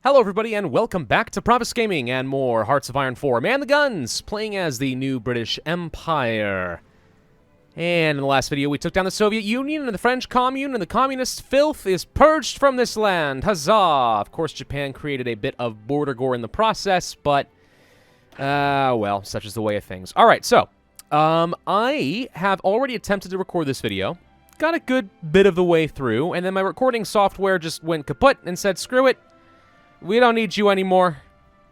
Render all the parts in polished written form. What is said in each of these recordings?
Hello everybody and welcome back to Pravus Gaming and more Hearts of Iron 4. Man the Guns, playing as the new British Empire. And in the last video we took down the Soviet Union and the French Commune, and the communist filth is purged from this land. Huzzah! Of course Japan created a bit of border gore in the process, but well, such is the way of things. Alright, so I have already attempted to record this video. Got a good bit of the way through, and then my recording software just went kaput and said, screw it. We don't need you anymore.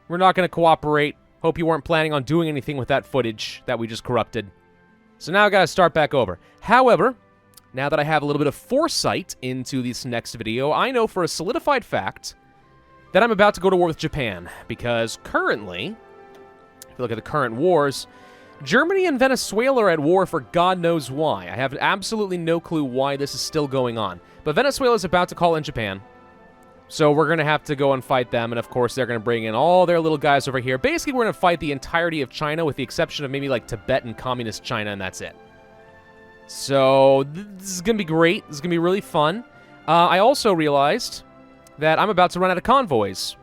We're not going to cooperate. Hope you weren't planning on doing anything with that footage that we just corrupted. So now I got to start back over. However, now that I have a little bit of foresight into this next video, I know for a solidified fact that I'm about to go to war with Japan. Because currently, if you look at the current wars, Germany and Venezuela are at war for God knows why. I have absolutely no clue why this is still going on. But Venezuela is about to call in Japan. So we're going to have to go and fight them, and of course they're going to bring in all their little guys over here. Basically, we're going to fight the entirety of China with the exception of maybe like Tibet and communist China, and that's it. So this is going to be great. This is going to be really fun. I also realized that I'm about to run out of convoys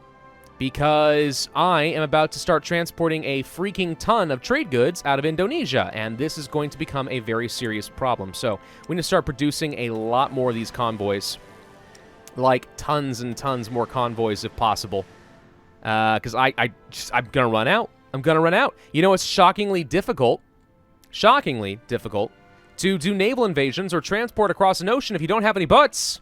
because I am about to start transporting a freaking ton of trade goods out of Indonesia, and this is going to become a very serious problem. So we need to start producing a lot more of these convoys. Like tons and tons more convoys if possible, because I'm gonna run out. I'm gonna run out. You know, it's shockingly difficult to do naval invasions or transport across an ocean if you don't have any boats.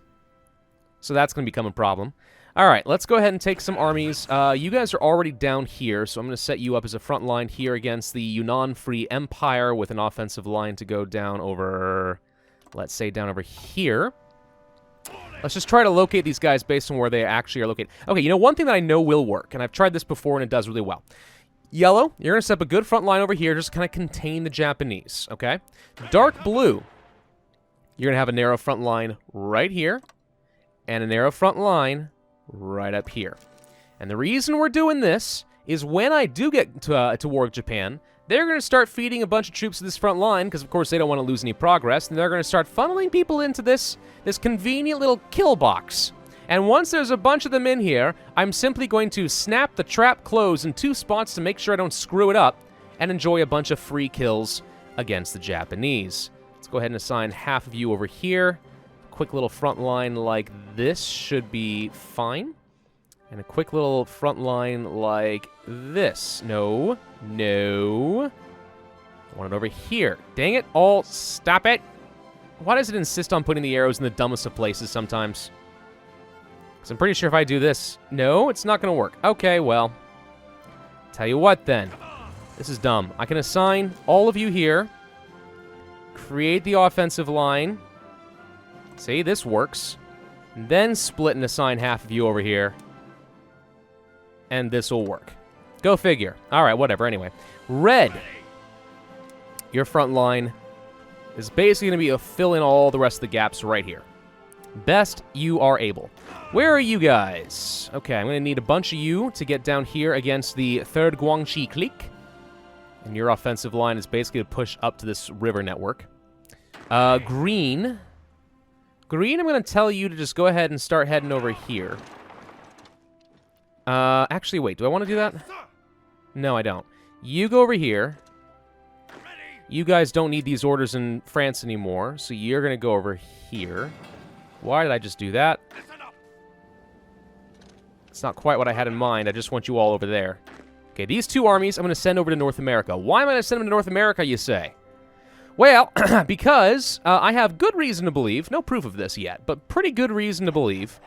So that's gonna become a problem. All right, let's go ahead and take some armies. You guys are already down here, so I'm gonna set you up as a front line here against the Yunnan Free Empire with an offensive line to go down over, let's say down over here. Let's just try to locate these guys based on where they actually are located. Okay, you know, one thing that I know will work, and I've tried this before and it does really well. Yellow, you're going to set up a good front line over here, just kind of contain the Japanese, okay? Dark blue, you're going to have a narrow front line right here, and a narrow front line right up here. And the reason we're doing this is when I do get to war with Japan, they're going to start feeding a bunch of troops to this front line, because of course they don't want to lose any progress, and they're going to start funneling people into this convenient little kill box. And once there's a bunch of them in here, I'm simply going to snap the trap close in 2 spots to make sure I don't screw it up, and enjoy a bunch of free kills against the Japanese. Let's go ahead and assign half of you over here. A quick little front line like this should be fine. And a quick little front line like this. No. No. I want it over here. Dang it. All. Stop it. Why does it insist on putting the arrows in the dumbest of places sometimes? Because I'm pretty sure if I do this... No, it's not going to work. Okay, well. Tell you what, then. This is dumb. I can assign all of you here. Create the offensive line. See, this works. And then split and assign half of you over here. And this will work. Go figure. Alright, whatever, anyway. Red. Your front line is basically going to be a fill in all the rest of the gaps right here. Best you are able. Where are you guys? Okay, I'm going to need a bunch of you to get down here against the 3rd Guangxi clique. And your offensive line is basically to push up to this river network. Green. Green, I'm going to tell you to just go ahead and start heading over here. Actually, wait, do I want to do that? No, I don't. You go over here. You guys don't need these orders in France anymore, so you're going to go over here. Why did I just do that? It's not quite what I had in mind. I just want you all over there. Okay, these 2 armies I'm going to send over to North America. Why am I going to send them to North America, you say? Well, because I have good reason to believe, no proof of this yet, but pretty good reason to believe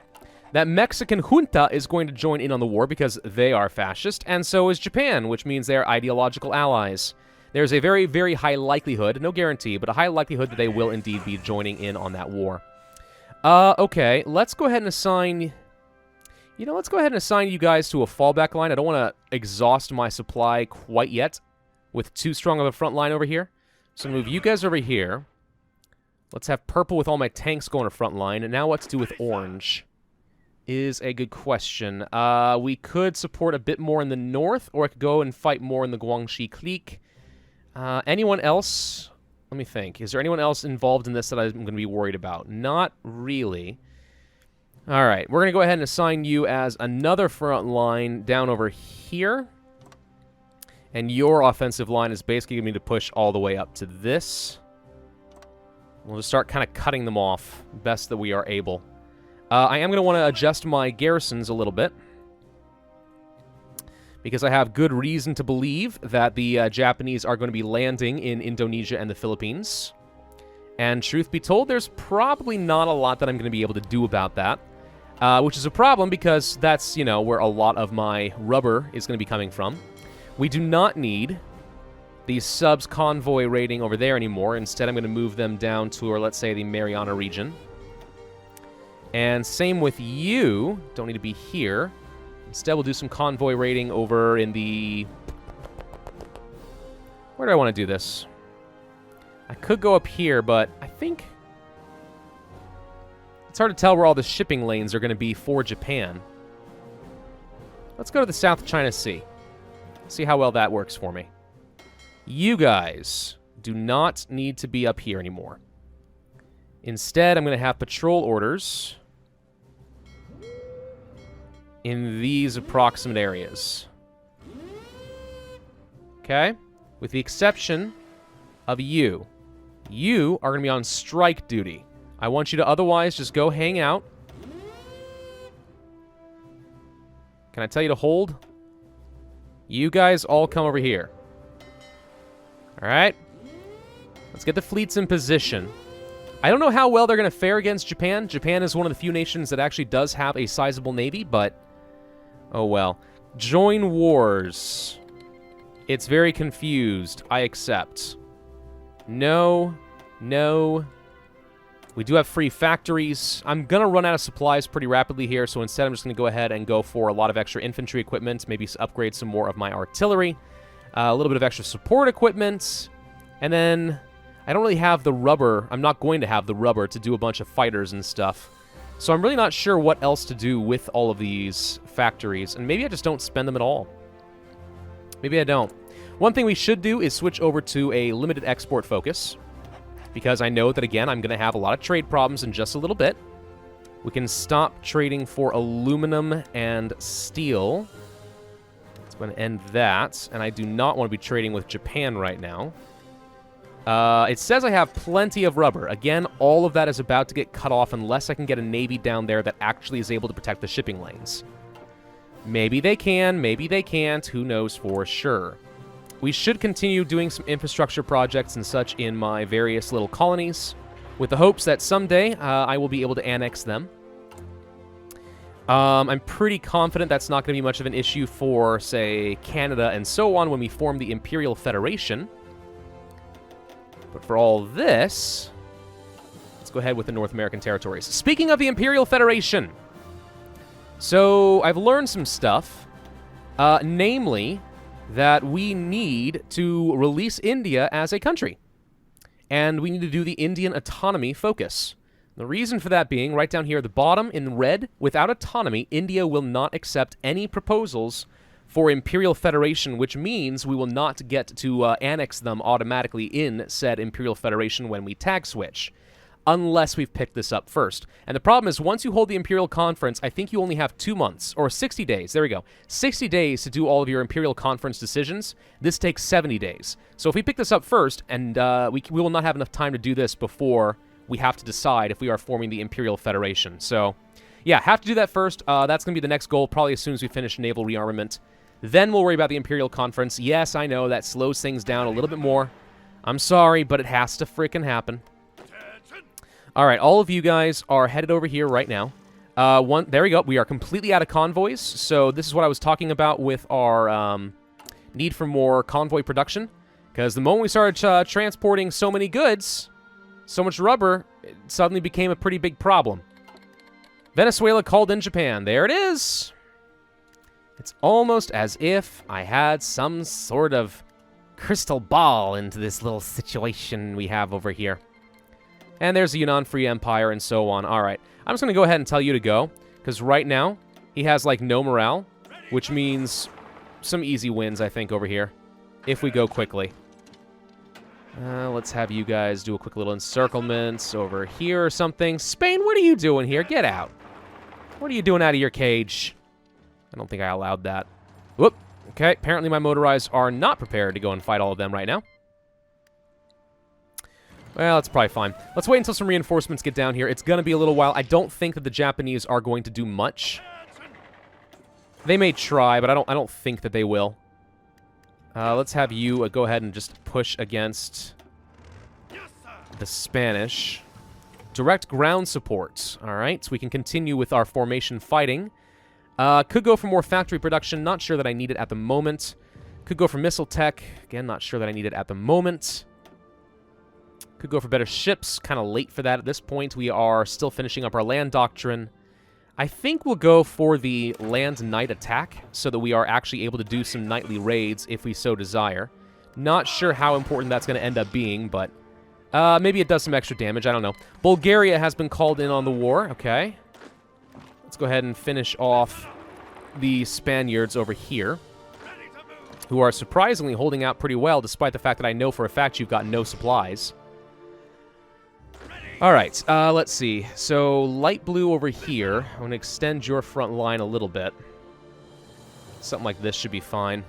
that Mexican junta is going to join in on the war because they are fascist, and so is Japan, which means they are ideological allies. There's a very, very high likelihood, no guarantee, but a high likelihood that they will indeed be joining in on that war. Okay, let's go ahead and assign... You know, let's go ahead and assign you guys to a fallback line. I don't want to exhaust my supply quite yet with too strong of a front line over here. So move you guys over here. Let's have purple with all my tanks going to front line, and now what to do with orange is a good question. We could support a bit more in the north, or I could go and fight more in the Guangxi clique. Anyone else? Let me think. Is there anyone else involved in this that I'm going to be worried about? Not really. All right, we're going to go ahead and assign you as another front line down over here. And your offensive line is basically going to need to push all the way up to this. We'll just start kind of cutting them off best that we are able. I am going to want to adjust my garrisons a little bit, because I have good reason to believe that the Japanese are going to be landing in Indonesia and the Philippines. And truth be told, there's probably not a lot that I'm going to be able to do about that. Which is a problem, because that's, you know, where a lot of my rubber is going to be coming from. We do not need the subs convoy raiding over there anymore. Instead, I'm going to move them down to, or let's say, the Mariana region. And same with you. Don't need to be here. Instead, we'll do some convoy raiding over in the... Where do I want to do this? I could go up here, but I think... It's hard to tell where all the shipping lanes are going to be for Japan. Let's go to the South China Sea. See how well that works for me. You guys do not need to be up here anymore. Instead, I'm going to have patrol orders in these approximate areas. Okay? With the exception of you. You are going to be on strike duty. I want you to otherwise just go hang out. Can I tell you to hold? You guys all come over here. Alright? Let's get the fleets in position. I don't know how well they're going to fare against Japan. Japan is one of the few nations that actually does have a sizable navy, but... oh well. Join wars. It's very confused. I accept. No. No. We do have free factories. I'm going to run out of supplies pretty rapidly here, so instead I'm just going to go ahead and go for a lot of extra infantry equipment, maybe upgrade some more of my artillery, a little bit of extra support equipment, and then I don't really have the rubber. I'm not going to have the rubber to do a bunch of fighters and stuff. So I'm really not sure what else to do with all of these factories, and maybe I just don't spend them at all. Maybe I don't. One thing we should do is switch over to a limited export focus, because I know that, again, I'm going to have a lot of trade problems in just a little bit. We can stop trading for aluminum and steel. It's going to end that, and I do not want to be trading with Japan right now. It says I have plenty of rubber. Again, all of that is about to get cut off unless I can get a navy down there that actually is able to protect the shipping lanes. Maybe they can, maybe they can't. Who knows for sure. We should continue doing some infrastructure projects and such in my various little colonies, with the hopes that someday I will be able to annex them. I'm pretty confident that's not going to be much of an issue for, say, Canada and so on when we form the Imperial Federation. But for all this, let's go ahead with the North American territories. Speaking of the Imperial Federation, so I've learned some stuff, namely that we need to release India as a country. And we need to do the Indian autonomy focus. The reason for that being, right down here at the bottom in red, without autonomy, India will not accept any proposals for Imperial Federation, which means we will not get to annex them automatically in said Imperial Federation when we tag switch, unless we've picked this up first. And the problem is, once you hold the Imperial Conference, I think you only have 2 months, or 60 days, there we go, 60 days to do all of your Imperial Conference decisions. This takes 70 days. So if we pick this up first, and we will not have enough time to do this before we have to decide if we are forming the Imperial Federation. So, yeah, have to do that first. That's going to be the next goal, probably as soon as we finish naval rearmament. Then we'll worry about the Imperial Conference. Yes, I know, that slows things down a little bit more. I'm sorry, but it has to frickin' happen. All right, all of you guys are headed over here right now. There we go. We are completely out of convoys, so this is what I was talking about with our need for more convoy production, because the moment we started transporting so many goods, so much rubber, it suddenly became a pretty big problem. Venezuela called in Japan. There it is. It's almost as if I had some sort of crystal ball into this little situation we have over here. And there's the Yunnan Free Empire and so on. All right, I'm just going to go ahead and tell you to go, because right now he has, like, no morale, which means some easy wins, I think, over here, if we go quickly. Let's have you guys do a quick little encirclement over here or something. Spain, what are you doing here? Get out. What are you doing out of your cage? I don't think I allowed that. Whoop. Okay, apparently my motorized are not prepared to go and fight all of them right now. Well, that's probably fine. Let's wait until some reinforcements get down here. It's going to be a little while. I don't think that the Japanese are going to do much. They may try, but I don't think that they will. Let's have you go ahead and just push against the Spanish. Direct ground support. All right, so we can continue with our formation fighting. Could go for more factory production. Not sure that I need it at the moment. Could go for missile tech. Again, not sure that I need it at the moment. Could go for better ships. Kind of late for that at this point. We are still finishing up our land doctrine. I think we'll go for the land night attack so that we are actually able to do some nightly raids if we so desire. Not sure how important that's going to end up being, but maybe it does some extra damage. I don't know. Bulgaria has been called in on the war. Okay. Let's go ahead and finish off the Spaniards over here, who are surprisingly holding out pretty well, despite the fact that I know for a fact you've got no supplies. All right, let's see. So, light blue over here. I'm going to extend your front line a little bit. Something like this should be fine.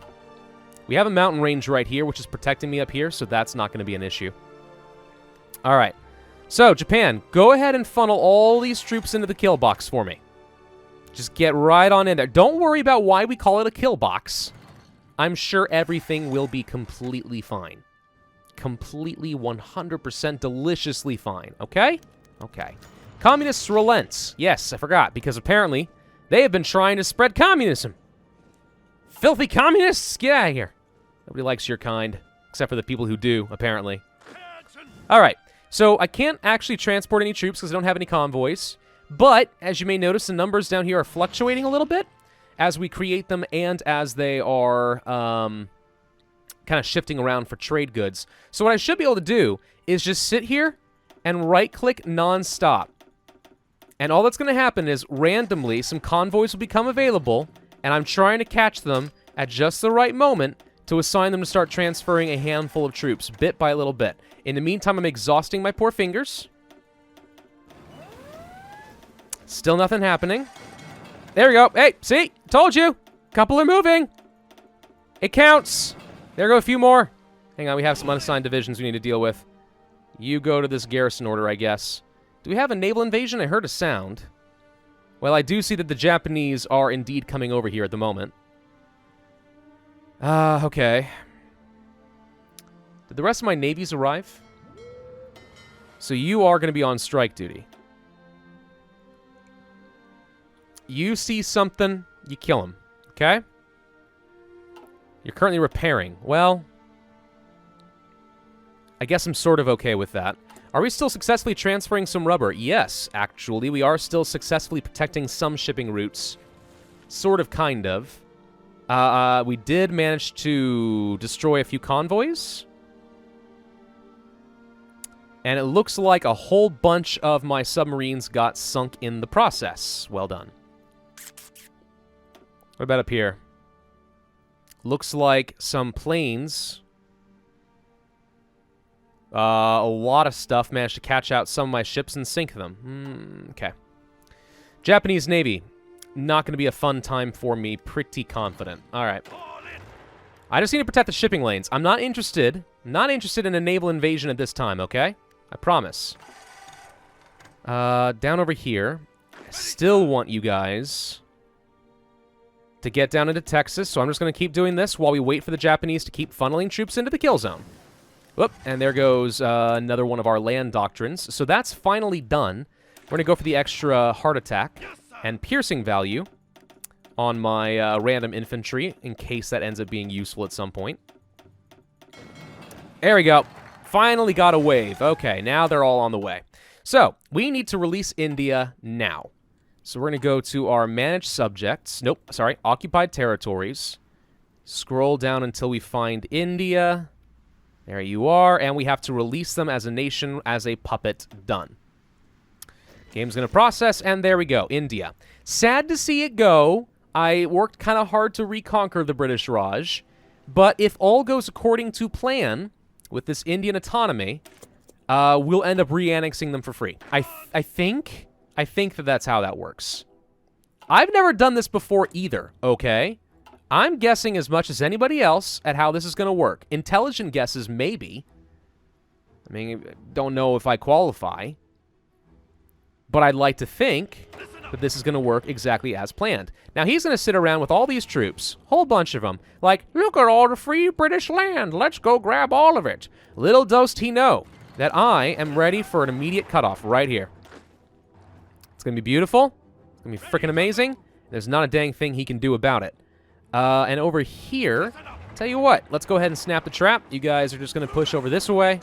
We have a mountain range right here, which is protecting me up here, so that's not going to be an issue. All right. So, Japan, go ahead and funnel all these troops into the kill box for me. Just get right on in there. Don't worry about why we call it a kill box. I'm sure everything will be completely fine. Completely 100% deliciously fine, okay? Okay. Communists relent. Yes, I forgot, because apparently they have been trying to spread communism. Filthy communists, get out of here. Nobody likes your kind, except for the people who do, apparently. All right, so I can't actually transport any troops because I don't have any convoys, but as you may notice, the numbers down here are fluctuating a little bit as we create them and as they are kind of shifting around for trade goods. So what I should be able to do is just sit here and right-click non-stop. And all that's going to happen is randomly some convoys will become available, and I'm trying to catch them at just the right moment to assign them to start transferring a handful of troops, bit by little bit. In the meantime, I'm exhausting my poor fingers. Still nothing happening. There we go. Hey, see? Told you. Couple are moving. It counts. There go a few more. Hang on, we have some unassigned divisions we need to deal with. You go to this garrison order, I guess. Do we have a naval invasion? I heard a sound. Well, I do see that the Japanese are indeed coming over here at the moment. Okay. Did the rest of my navies arrive? So you are going to be on strike duty. You see something, you kill him, okay? You're currently repairing. Well, I guess I'm sort of okay with that. Are we still successfully transferring some rubber? Yes, actually. We are still successfully protecting some shipping routes. Sort of, kind of. We did manage to destroy a few convoys. And it looks like a whole bunch of my submarines got sunk in the process. Well done. What about up here? Looks like some planes. A lot of stuff managed to catch out some of my ships and sink them. Okay. Japanese Navy. Not going to be a fun time for me. Pretty confident. All right. I just need to protect the shipping lanes. I'm not interested. Not interested in a naval invasion at this time, okay? I promise. Down over here. I still want you guys to get down into Texas, so I'm just going to keep doing this while we wait for the Japanese to keep funneling troops into the kill zone. Whoop, and there goes another one of our land doctrines. So that's finally done. We're going to go for the extra heart attack and piercing value on my random infantry, in case that ends up being useful at some point. There we go. Finally got a wave. Okay, now they're all on the way. So, we need to release India now. So we're going to go to our managed subjects. Nope, sorry, occupied territories. Scroll down until we find India. There you are, and we have to release them as a nation, as a puppet. Done. Game's going to process, and there we go, India. Sad to see it go. I worked kind of hard to reconquer the British Raj, but if all goes according to plan with this Indian autonomy, we'll end up re-annexing them for free. I think that that's how that works. I've never done this before either, okay? I'm guessing as much as anybody else at how this is going to work. Intelligent guesses, maybe. I mean, don't know if I qualify. But I'd like to think that this is going to work exactly as planned. Now, he's going to sit around with all these troops, whole bunch of them, like, look at all the free British land, let's go grab all of it. Little does he know that I am ready for an immediate cutoff right here. It's going to be beautiful. It's going to be freaking amazing. There's not a dang thing he can do about it. And over here, tell you what, let's go ahead and snap the trap. You guys are just going to push over this way.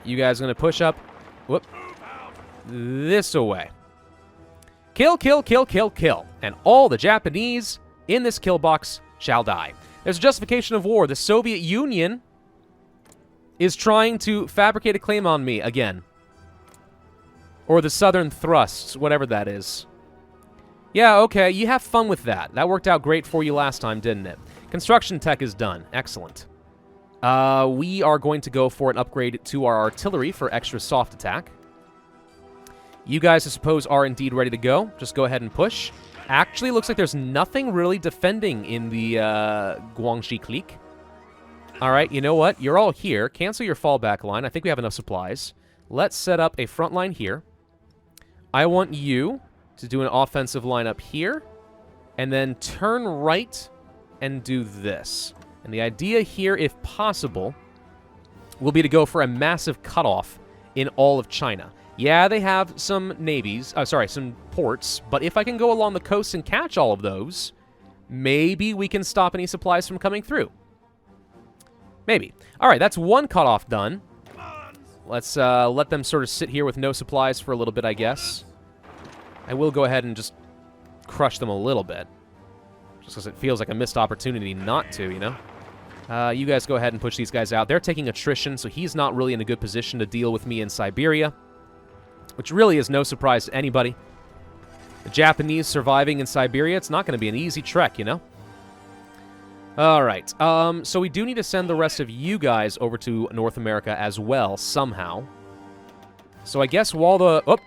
You guys are going to push up, whoop, this away. Kill, kill, kill, kill, kill. And all the Japanese in this kill box shall die. There's a justification of war. The Soviet Union is trying to fabricate a claim on me again. Or the Southern Thrusts, whatever that is. Yeah, okay, you have fun with that. That worked out great for you last time, didn't it? Construction tech is done. Excellent. We are going to go for an upgrade to our artillery for extra soft attack. You guys, I suppose, are indeed ready to go. Just go ahead and push. Actually, looks like there's nothing really defending in the Guangxi clique. All right, you know what? You're all here. Cancel your fallback line. I think we have enough supplies. Let's set up a front line here. I want you to do an offensive line up here, and then turn right and do this. And the idea here, if possible, will be to go for a massive cutoff in all of China. Yeah, they have some navies, some ports, but if I can go along the coast and catch all of those, maybe we can stop any supplies from coming through. Maybe. All right, that's one cutoff done. Let's let them sort of sit here with no supplies for a little bit, I guess. I will go ahead and just crush them a little bit. Just because it feels like a missed opportunity not to, you know? You guys go ahead and push these guys out. They're taking attrition, so he's not really in a good position to deal with me in Siberia. Which really is no surprise to anybody. The Japanese surviving in Siberia, it's not going to be an easy trek, you know? Alright, so we do need to send the rest of you guys over to North America as well, somehow. So I guess while the...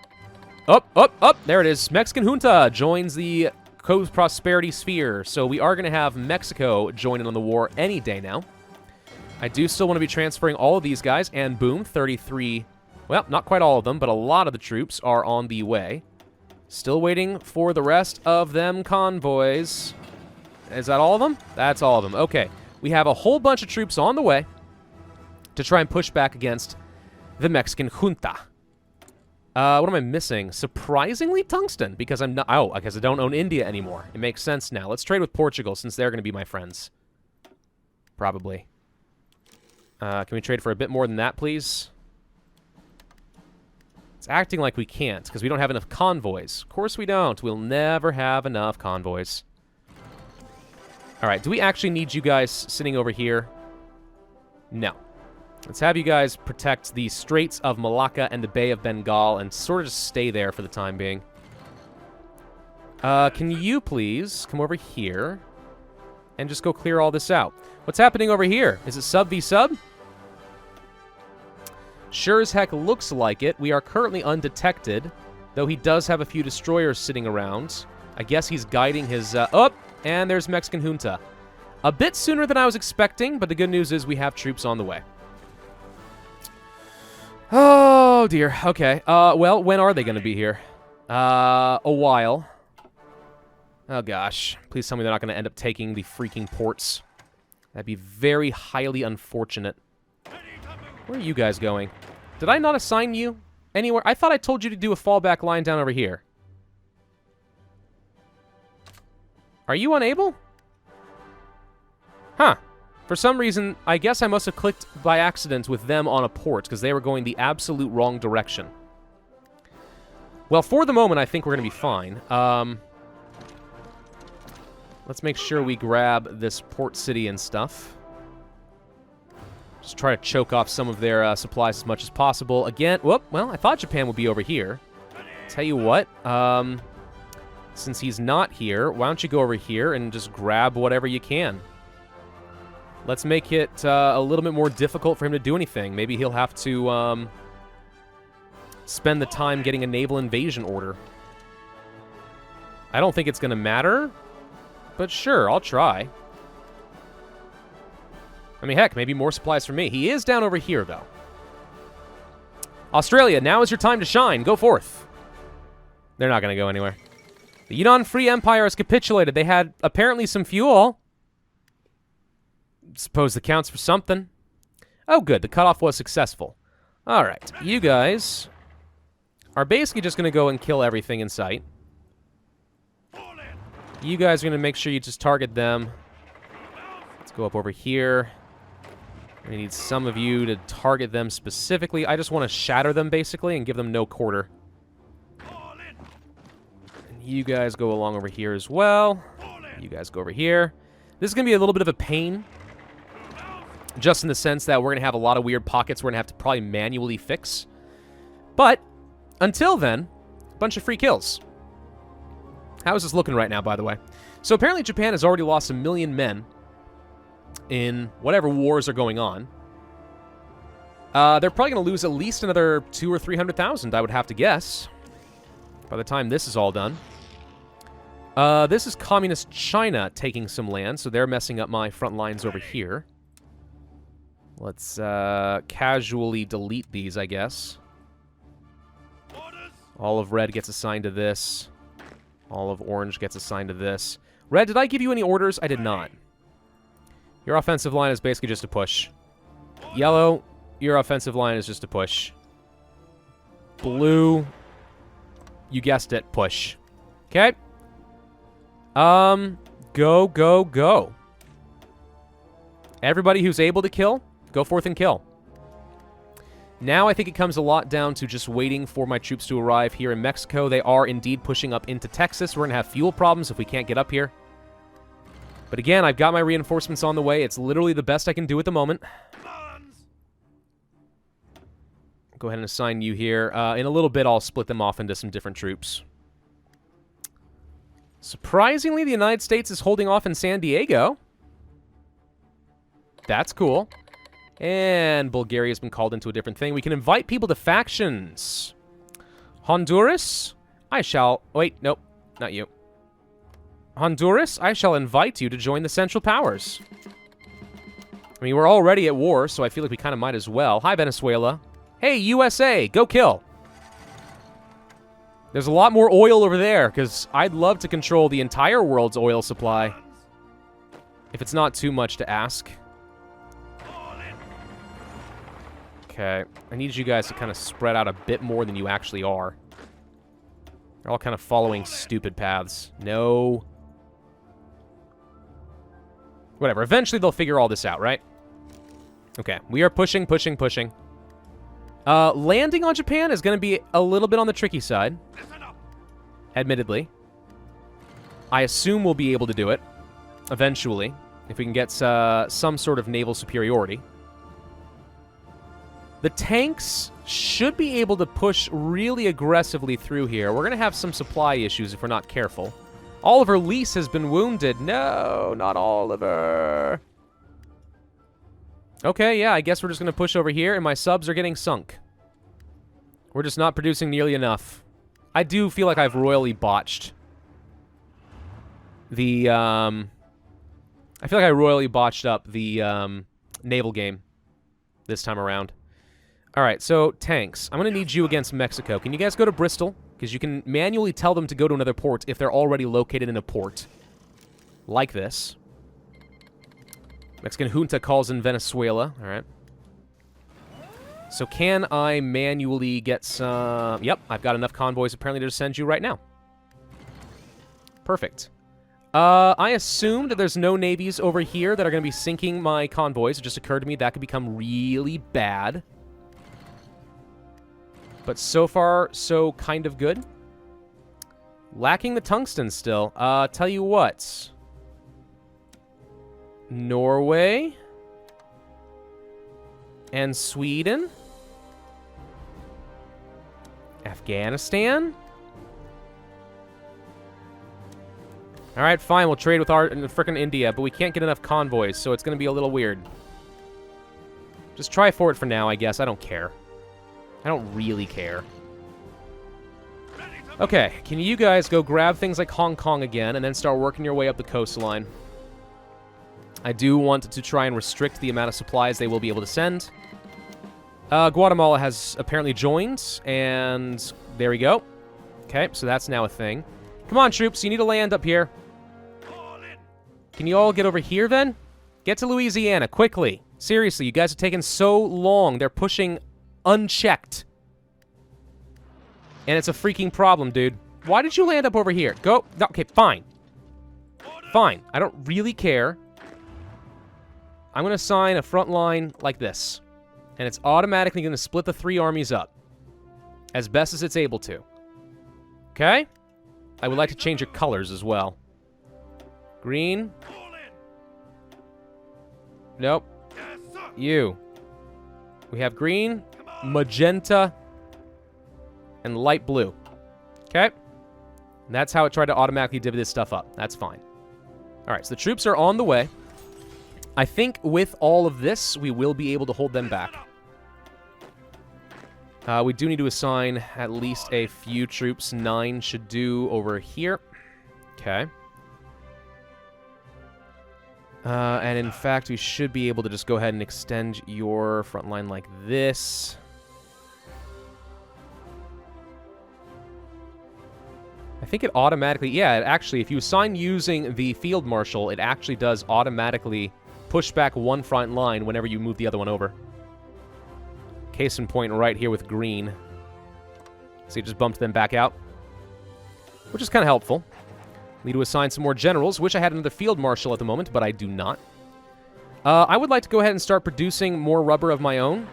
there it is. Mexican junta joins the co-prosperity sphere. So we are going to have Mexico join in on the war any day now. I do still want to be transferring all of these guys, and boom, 33... Well, not quite all of them, but a lot of the troops are on the way. Still waiting for the rest of them convoys. Is that all of them? That's all of them. Okay. We have a whole bunch of troops on the way to try and push back against the Mexican junta. What am I missing? Surprisingly, tungsten, because I'm not... Oh, I guess I don't own India anymore. It makes sense now. Let's trade with Portugal, since they're going to be my friends. Probably. Can we trade for a bit more than that, please? It's acting like we can't, because we don't have enough convoys. Of course we don't. We'll never have enough convoys. Alright, do we actually need you guys sitting over here? No. Let's have you guys protect the Straits of Malacca and the Bay of Bengal and sort of just stay there for the time being. Can you please come over here and just go clear all this out? What's happening over here? Is it sub v sub? Sure as heck looks like it. We are currently undetected, though he does have a few destroyers sitting around. I guess he's guiding his... and there's Mexican junta. A bit sooner than I was expecting, but the good news is we have troops on the way. Oh, dear. Okay. Well, when are they going to be here? A while. Oh, gosh. Please tell me they're not going to end up taking the freaking ports. That'd be very highly unfortunate. Where are you guys going? Did I not assign you anywhere? I thought I told you to do a fallback line down over here. Are you unable? Huh. For some reason, I guess I must have clicked by accident with them on a port, because they were going the absolute wrong direction. Well, for the moment, I think we're going to be fine. Let's make sure we grab this port city and stuff. Just try to choke off some of their supplies as much as possible. Again, whoop, well, I thought Japan would be over here. Tell you what, since he's not here, why don't you go over here and just grab whatever you can. Let's make it a little bit more difficult for him to do anything. Maybe he'll have to spend the time getting a naval invasion order. I don't think it's going to matter, but sure, I'll try. I mean, heck, maybe more supplies for me. He is down over here, though. Australia, now is your time to shine. Go forth. They're not going to go anywhere. The Yunnan Free Empire has capitulated. They had apparently some fuel. Suppose that counts for something. Oh, good. The cutoff was successful. All right. You guys are basically just going to go and kill everything in sight. You guys are going to make sure you just target them. Let's go up over here. I need some of you to target them specifically. I just want to shatter them, basically, and give them no quarter. And you guys go along over here as well. You guys go over here. This is going to be a little bit of a pain, just in the sense that we're going to have a lot of weird pockets we're going to have to probably manually fix. But, until then, a bunch of free kills. How is this looking right now, by the way? So apparently Japan has already lost 1 million men in whatever wars are going on. They're probably going to lose at least another 200,000 or 300,000, I would have to guess, by the time this is all done. This is Communist China taking some land, so they're messing up my front lines over here. Let's casually delete these, I guess. All of red gets assigned to this. All of orange gets assigned to this. Red, did I give you any orders? I did not. Your offensive line is basically just a push. Yellow, your offensive line is just a push. Blue, you guessed it, push. Okay. Go, go, go. Everybody who's able to kill, go forth and kill. Now I think it comes a lot down to just waiting for my troops to arrive here in Mexico. They are indeed pushing up into Texas. We're going to have fuel problems if we can't get up here. But again, I've got my reinforcements on the way. It's literally the best I can do at the moment. Go ahead and assign you here. In a little bit, I'll split them off into some different troops. Surprisingly, the United States is holding off in San Diego. That's cool. And Bulgaria's been called into a different thing. We can invite people to factions. Honduras, I shall... Wait, nope, not you. Honduras, I shall invite you to join the Central Powers. I mean, we're already at war, so I feel like we kind of might as well. Hi, Venezuela. Hey, USA, go kill. There's a lot more oil over there, because I'd love to control the entire world's oil supply. If it's not too much to ask. Okay, I need you guys to kind of spread out a bit more than you actually are. They're all kind of following stupid paths. No. Whatever, eventually they'll figure all this out, right? Okay, we are pushing, pushing, pushing. Landing on Japan is going to be a little bit on the tricky side. Admittedly. I assume we'll be able to do it. Eventually. If we can get some sort of naval superiority. The tanks should be able to push really aggressively through here. We're going to have some supply issues if we're not careful. Oliver Leese has been wounded. No, not Oliver. Okay, yeah, I guess we're just going to push over here, and my subs are getting sunk. We're just not producing nearly enough. I do feel like I've royally botched the, I feel like I royally botched up the, naval game this time around. Alright, so, tanks. I'm going to need you against Mexico. Can you guys go to Bristol? Because you can manually tell them to go to another port if they're already located in a port. Like this. Mexican junta calls in Venezuela. Alright. So can I manually get some... Yep, I've got enough convoys apparently to send you right now. Perfect. I assumed that there's no navies over here that are going to be sinking my convoys. It just occurred to me that could become really bad. But so far, so kind of good. Lacking the tungsten still. Tell you what. Norway. And Sweden. Afghanistan. Alright, fine. We'll trade with our frickin' India, but we can't get enough convoys, so it's going to be a little weird. Just try for it for now, I guess. I don't care. I don't really care. Okay, can you guys go grab things like Hong Kong again and then start working your way up the coastline? I do want to try and restrict the amount of supplies they will be able to send. Guatemala has apparently joined, and there we go. Okay, so that's now a thing. Come on, troops, you need to land up here. Can you all get over here, then? Get to Louisiana, quickly. Seriously, you guys are taking so long. They're pushing unchecked. And it's a freaking problem, dude. Why did you land up over here? Go. Okay, fine. Fine. I don't really care. I'm going to assign a front line like this. And it's automatically going to split the 3 armies up. As best as it's able to. Okay? I would like to change your colors as well. Green. Nope. You. We have green, magenta, and light blue. Okay? And that's how it tried to automatically divvy this stuff up. That's fine. Alright, so the troops are on the way. I think with all of this, we will be able to hold them back. We do need to assign at least a few troops. 9 should do over here. Okay. And in fact, we should be able to just go ahead and extend your front line like this. I think it automatically... Yeah, actually, if you assign using the Field Marshal, it actually does automatically push back one front line whenever you move the other one over. Case in point right here with green. So you just bumped them back out. Which is kind of helpful. Need to assign some more generals. Wish I had another field marshal at the moment, but I do not. I would like to go ahead and start producing more rubber of my own.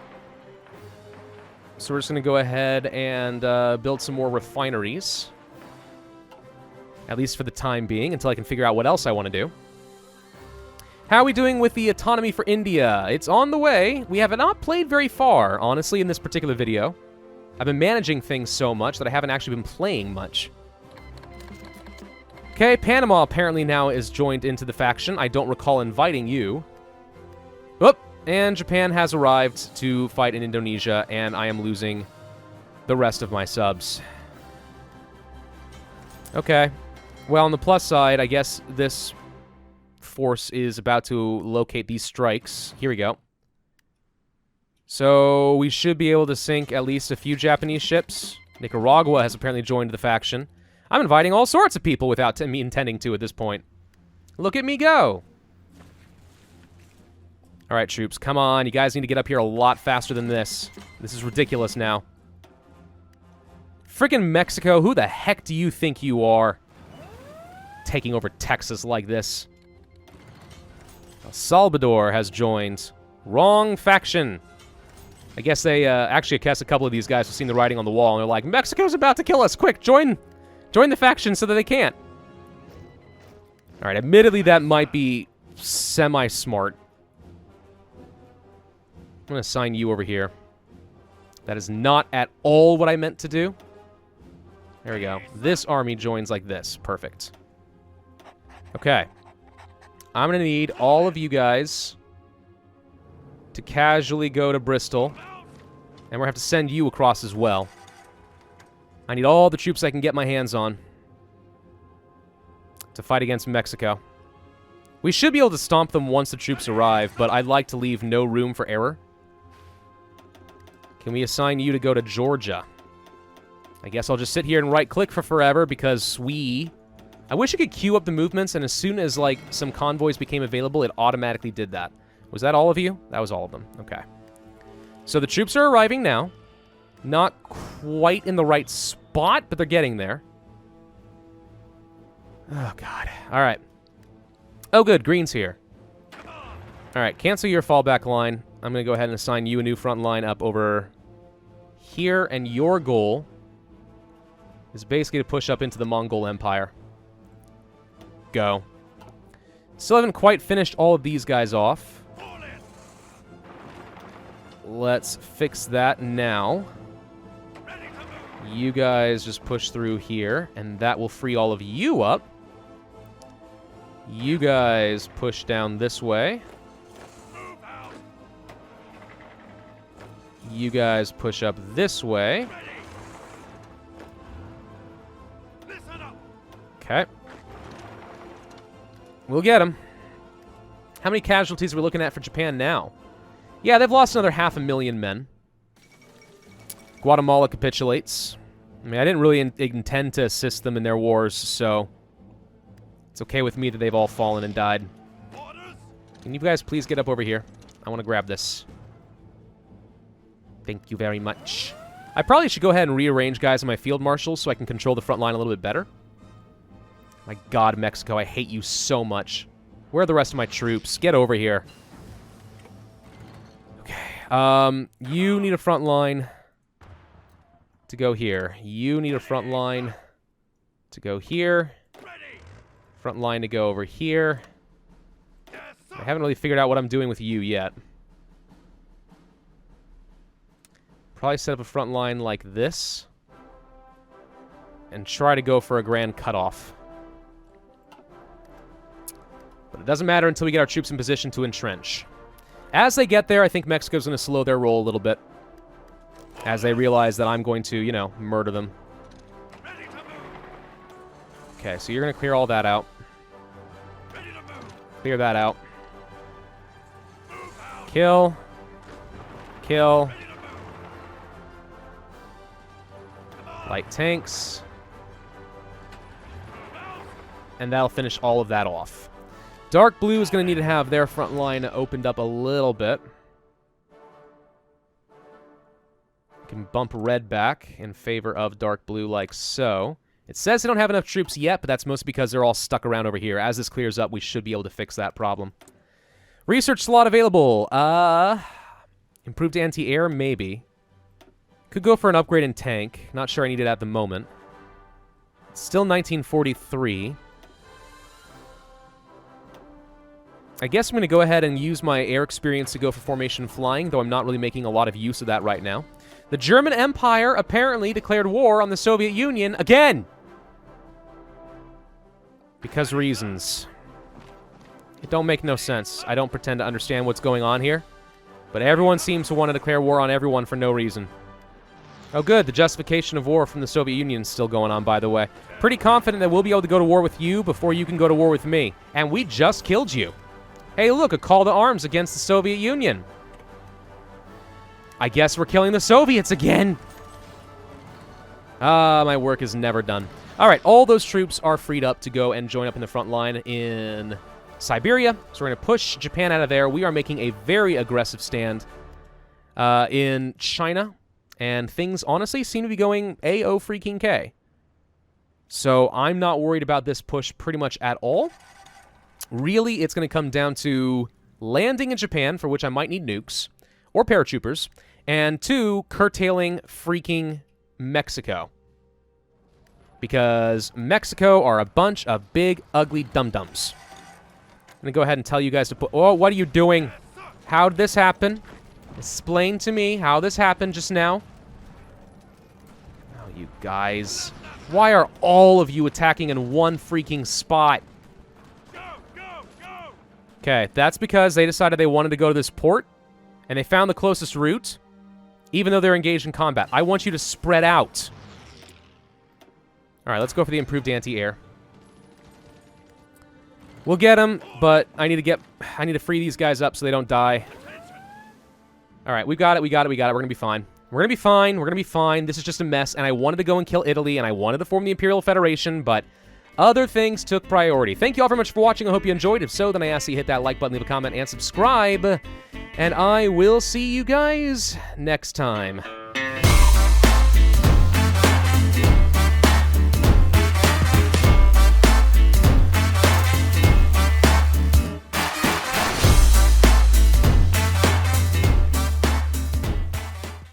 So we're just going to go ahead and build some more refineries. At least for the time being, until I can figure out what else I want to do. How are we doing with the autonomy for India? It's on the way. We have not played very far, honestly, in this particular video. I've been managing things so much that I haven't actually been playing much. Okay, Panama apparently now is joined into the faction. I don't recall inviting you. Oop, and Japan has arrived to fight in Indonesia, and I am losing the rest of my subs. Okay. Well, on the plus side, I guess this force is about to locate these strikes. Here we go. So we should be able to sink at least a few Japanese ships. Nicaragua has apparently joined the faction. I'm inviting all sorts of people without me intending to at this point. Look at me go. All right, troops, come on. You guys need to get up here a lot faster than this. This is ridiculous now. Freaking Mexico, who the heck do you think you are? Taking over Texas like this. El Salvador has joined. Wrong faction. I guess they, actually, I guess a couple of these guys have seen the writing on the wall, and they're like, Mexico's about to kill us. Quick, join the faction so that they can't. All right, admittedly, that might be semi-smart. I'm going to assign you over here. That is not at all what I meant to do. There we go. This army joins like this. Perfect. Okay. I'm going to need all of you guys to casually go to Bristol. And we're going to have to send you across as well. I need all the troops I can get my hands on to fight against Mexico. We should be able to stomp them once the troops arrive, but I'd like to leave no room for error. Can we assign you to go to Georgia? I guess I'll just sit here and right-click for forever because I wish I could queue up the movements, and as soon as, like, some convoys became available, it automatically did that. Was that all of you? That was all of them. Okay. So the troops are arriving now. Not quite in the right spot, but they're getting there. Oh, God. All right. Oh, good. Green's here. All right. Cancel your fallback line. I'm going to go ahead and assign you a new front line up over here, and your goal is basically to push up into the Mongol Empire. Go. Still haven't quite finished all of these guys off. Let's fix that now. You guys just push through here, and that will free all of you up. You guys push down this way. You guys push up this way. We'll get them. How many casualties are we looking at for Japan now? Yeah, they've lost another 500,000 men. Guatemala capitulates. I mean, I didn't really intend to assist them in their wars, so it's okay with me that they've all fallen and died. Can you guys please get up over here? I want to grab this. Thank you very much. I probably should go ahead and rearrange guys in my field marshals so I can control the front line a little bit better. My God, Mexico, I hate you so much. Where are the rest of my troops? Get over here. Okay. You need a front line to go here. You need a front line to go here. Front line to go over here. I haven't really figured out what I'm doing with you yet. Probably set up a front line like this. And try to go for a grand cutoff. But it doesn't matter until we get our troops in position to entrench. As they get there, I think Mexico's going to slow their roll a little bit. As they realize that I'm going to, you know, murder them. Okay, so you're going to clear all that out. Clear that out. Kill. Kill. Light tanks. And that'll finish all of that off. Dark Blue is going to need to have their front line opened up a little bit. You can bump Red back in favor of Dark Blue like so. It says they don't have enough troops yet, but that's mostly because they're all stuck around over here. As this clears up, we should be able to fix that problem. Research slot available. Improved anti-air, maybe. Could go for an upgrade in tank. Not sure I need it at the moment. It's still 1943. I guess I'm going to go ahead and use my air experience to go for formation flying, though I'm not really making a lot of use of that right now. The German Empire apparently declared war on the Soviet Union again! Because reasons. It don't make no sense. I don't pretend to understand what's going on here. But everyone seems to want to declare war on everyone for no reason. Oh good, the justification of war from the Soviet Union is still going on, by the way. Pretty confident that we'll be able to go to war with you before you can go to war with me. And we just killed you. Hey, look, a call to arms against the Soviet Union. I guess we're killing the Soviets again. My work is never done. All right, all those troops are freed up to go and join up in the front line in Siberia. So we're going to push Japan out of there. We are making a very aggressive stand in China. And things, honestly, seem to be going A-O freaking K. So I'm not worried about this push pretty much at all. Really, it's going to come down to landing in Japan, for which I might need nukes, or paratroopers, and 2, curtailing freaking Mexico. Because Mexico are a bunch of big, ugly dum-dums. I'm going to go ahead and tell you guys to put... Oh, what are you doing? How did this happen? Explain to me how this happened just now. Oh, you guys. Why are all of you attacking in one freaking spot? Okay, that's because they decided they wanted to go to this port, and they found the closest route, even though they're engaged in combat. I want you to spread out. All right, let's go for the improved anti-air. We'll get them, but I need to free these guys up so they don't die. All right, we got it. We're gonna be fine. We're gonna be fine. This is just a mess, and I wanted to go and kill Italy, and I wanted to form the Imperial Federation, but other things took priority. Thank you all very much for watching. I hope you enjoyed. If so, then I ask that you hit that like button, leave a comment, and subscribe. And I will see you guys next time.